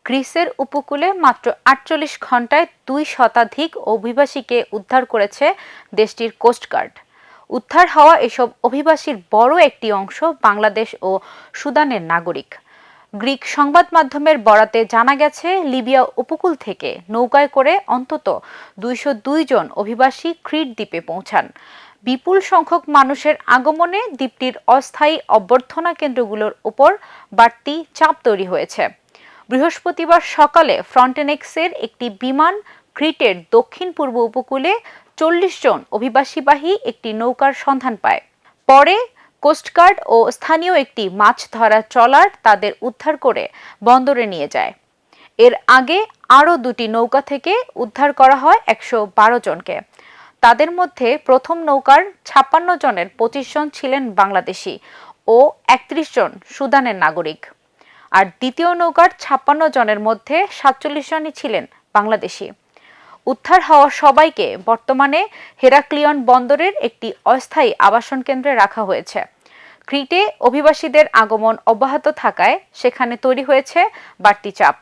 গ্রিসের উপকূলে মাত্র ৪৮ ঘণ্টায় ২ শতাধিক অভিবাসীকে উদ্ধার করেছে দেশটির কোস্টগার্ড। উদ্ধার হওয়া এসব অভিবাসীর বড় একটি অংশ বাংলাদেশ ও সুদানের নাগরিক। গ্রিক সংবাদ মাধ্যমের বরাতে জানা গেছে, লিবিয়া উপকূল থেকে নৌকায় করে অন্তত ২০২ জন অভিবাসী ক্রিট দ্বীপে পৌঁছান। বিপুল সংখ্যক মানুষের আগমনে দ্বীপটির অস্থায়ী অভ্যর্থনা কেন্দ্রগুলোর উপর বাড়তি চাপ তৈরি হয়েছে। বৃহস্পতিবার সকালে ফ্রন্টেনেক্সের একটি বিমান ক্রিটের দক্ষিণ পূর্ব উপকূলে ৪০ জন অভিবাসীবাহী একটি নৌকার সন্ধান পায়। পরে কোস্টগার্ড ও স্থানীয় একটি মাছ ধরা ট্রলার তাদের উদ্ধার করে বন্দরে নিয়ে যায়। এর আগে আরও ২টি নৌকা থেকে উদ্ধার করা হয় ১১২ জনকে। তাদের মধ্যে প্রথম নৌকার ৫৬ জনের ২৫ জন ছিলেন বাংলাদেশি ও ৩১ জন সুদানের নাগরিক। আর দ্বিতীয় নৌকার ৫৬ জনের মধ্যে ৪৭ জনই ছিলেন বাংলাদেশি। উদ্ধার হওয়া সবাইকে বর্তমানে হেরাক্লিয়ন বন্দরের একটি অস্থায়ী আবাসন কেন্দ্রে রাখা হয়েছে। ক্রিটে অভিবাসীদের আগমন অব্যাহত থাকায় সেখানে তৈরি হয়েছে বাড়তি চাপ।